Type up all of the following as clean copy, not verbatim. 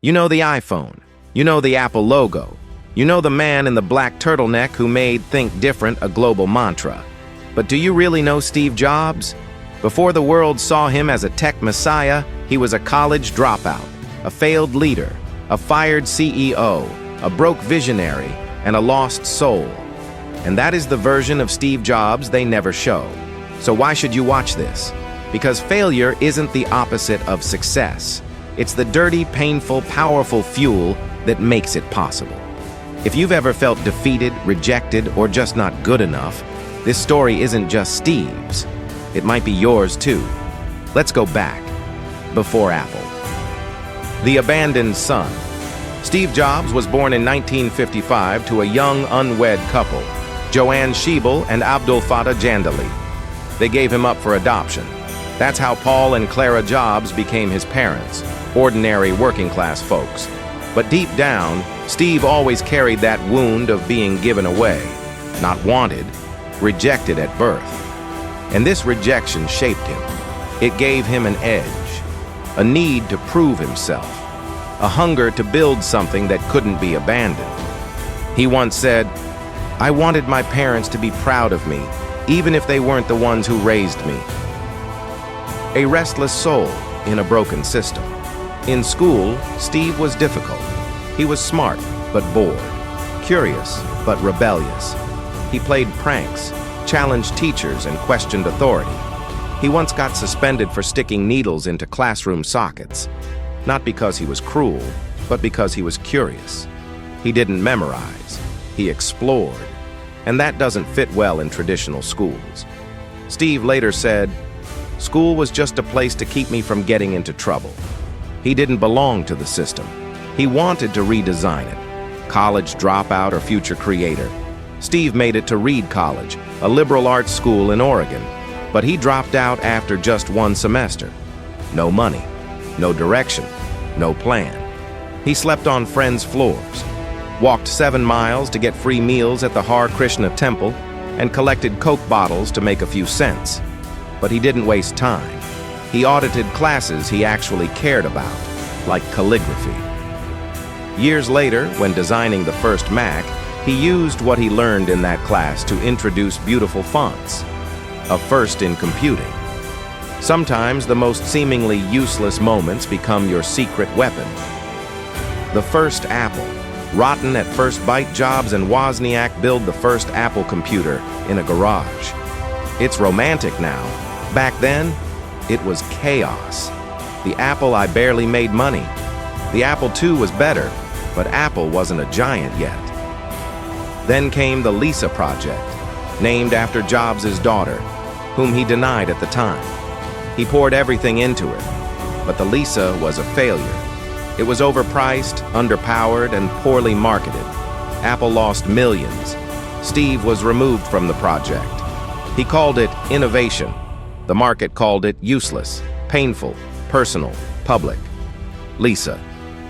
You know the iPhone. You know the Apple logo. You know the man in the black turtleneck who made Think Different a global mantra. But do you really know Steve Jobs? Before the world saw him as a tech messiah, he was a college dropout, a failed leader, a fired CEO, a broke visionary, and a lost soul. And that is the version of Steve Jobs they never show. So why should you watch this? Because failure isn't the opposite of success. It's the dirty, painful, powerful fuel that makes it possible. If you've ever felt defeated, rejected, or just not good enough, this story isn't just Steve's. It might be yours too. Let's go back. Before Apple. The abandoned son. Steve Jobs was born in 1955 to a young, unwed couple, Joanne Schiebel and Abdul Fattah Jandali. They gave him up for adoption. That's how Paul and Clara Jobs became his parents, ordinary working-class folks. But deep down, Steve always carried that wound of being given away, not wanted, rejected at birth. And this rejection shaped him. It gave him an edge, a need to prove himself, a hunger to build something that couldn't be abandoned. He once said, "I wanted my parents to be proud of me, even if they weren't the ones who raised me." A restless soul in a broken system. In school, Steve was difficult. He was smart, but bored, curious, but rebellious. He played pranks, challenged teachers, and questioned authority. He once got suspended for sticking needles into classroom sockets, not because he was cruel, but because he was curious. He didn't memorize, he explored, and that doesn't fit well in traditional schools. Steve later said, "School was just a place to keep me from getting into trouble." He didn't belong to the system. He wanted to redesign it. College dropout or future creator. Steve made it to Reed College, a liberal arts school in Oregon, but he dropped out after just one semester. No money, no direction, no plan. He slept on friends' floors, walked 7 miles to get free meals at the Har Krishna temple, and collected Coke bottles to make a few cents. But he didn't waste time. He audited classes he actually cared about, like calligraphy. Years later, when designing the first Mac, he used what he learned in that class to introduce beautiful fonts, a first in computing. Sometimes the most seemingly useless moments become your secret weapon. The first Apple. Rotten at first bite, Jobs and Wozniak build the first Apple computer in a garage. It's romantic now. Back then, it was chaos. The Apple I barely made money. The Apple II was better, but Apple wasn't a giant yet. Then came the Lisa project, named after Jobs' daughter, whom he denied at the time. He poured everything into it, but the Lisa was a failure. It was overpriced, underpowered, and poorly marketed. Apple lost millions. Steve was removed from the project. He called it innovation. The market called it useless, painful, personal, public. Lisa,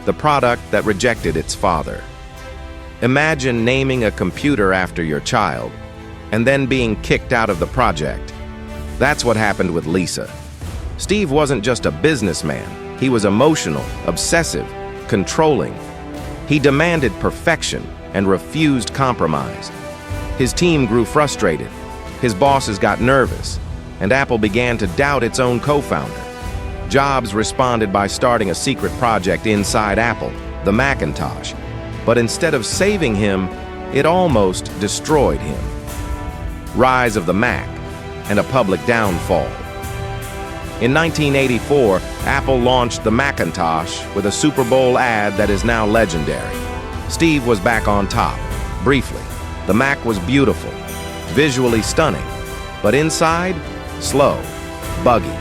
the product that rejected its father. Imagine naming a computer after your child, and then being kicked out of the project. That's what happened with Lisa. Steve wasn't just a businessman. He was emotional, obsessive, controlling. He demanded perfection and refused compromise. His team grew frustrated. His bosses got nervous, and Apple began to doubt its own co-founder. Jobs responded by starting a secret project inside Apple, the Macintosh. But instead of saving him, it almost destroyed him. Rise of the Mac and a public downfall. In 1984, Apple launched the Macintosh with a Super Bowl ad that is now legendary. Steve was back on top, briefly. The Mac was beautiful, visually stunning, but inside, slow, buggy,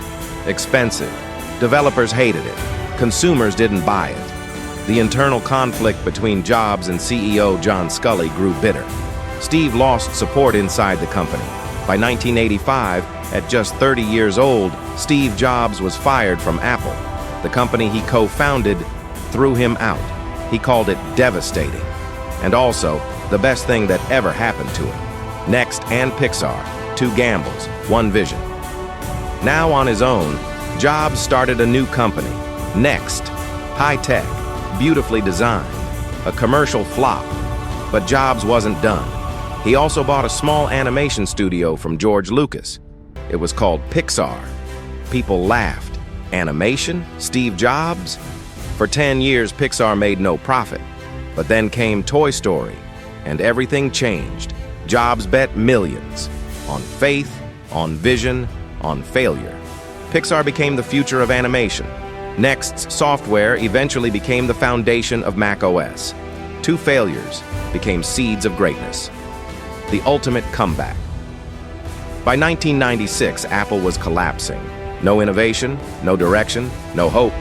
expensive. Developers hated it. Consumers didn't buy it. The internal conflict between Jobs and CEO John Sculley grew bitter. Steve lost support inside the company. By 1985, at just 30 years old, Steve Jobs was fired from Apple. The company he co-founded threw him out. He called it devastating. And also, the best thing that ever happened to him. NeXT and Pixar, 2 gambles, 1 vision. Now on his own, Jobs started a new company, NeXT, high-tech, beautifully designed, a commercial flop. But Jobs wasn't done. He also bought a small animation studio from George Lucas. It was called Pixar. People laughed. Animation? Steve Jobs? For 10 years, Pixar made no profit. But then came Toy Story, and everything changed. Jobs bet millions on faith, on vision, on failure. Pixar became the future of animation. NeXT's software eventually became the foundation of macOS. Two failures became seeds of greatness. The ultimate comeback. By 1996, Apple was collapsing. No innovation, no direction, no hope.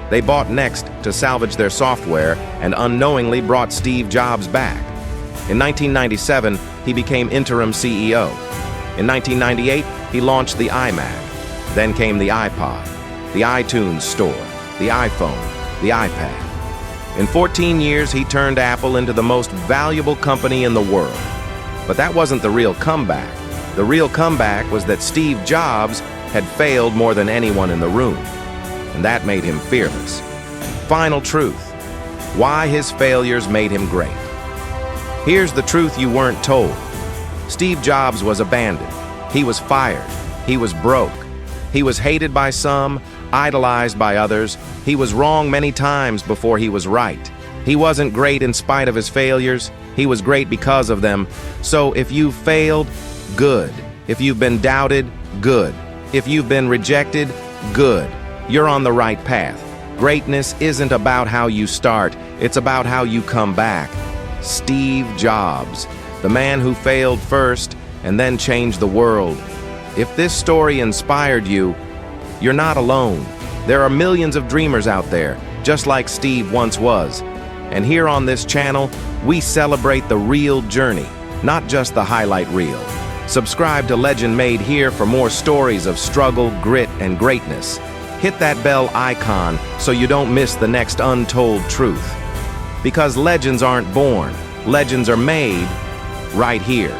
They bought NeXT to salvage their software and unknowingly brought Steve Jobs back. In 1997, he became interim CEO. In 1998, he launched the iMac. Then came the iPod, the iTunes Store, the iPhone, the iPad. In 14 years, he turned Apple into the most valuable company in the world. But that wasn't the real comeback. The real comeback was that Steve Jobs had failed more than anyone in the room. And that made him fearless. Final truth. Why his failures made him great. Here's the truth you weren't told. Steve Jobs was abandoned. He was fired. He was broke. He was hated by some, idolized by others. He was wrong many times before he was right. He wasn't great in spite of his failures. He was great because of them. So if you've failed, good. If you've been doubted, good. If you've been rejected, good. You're on the right path. Greatness isn't about how you start, it's about how you come back. Steve Jobs, the man who failed first and then changed the world. If this story inspired you, you're not alone. There are millions of dreamers out there, just like Steve once was. And here on this channel, we celebrate the real journey, not just the highlight reel. Subscribe to Legend Made here for more stories of struggle, grit, and greatness. Hit that bell icon so you don't miss the next untold truth. Because legends aren't born, legends are made right here.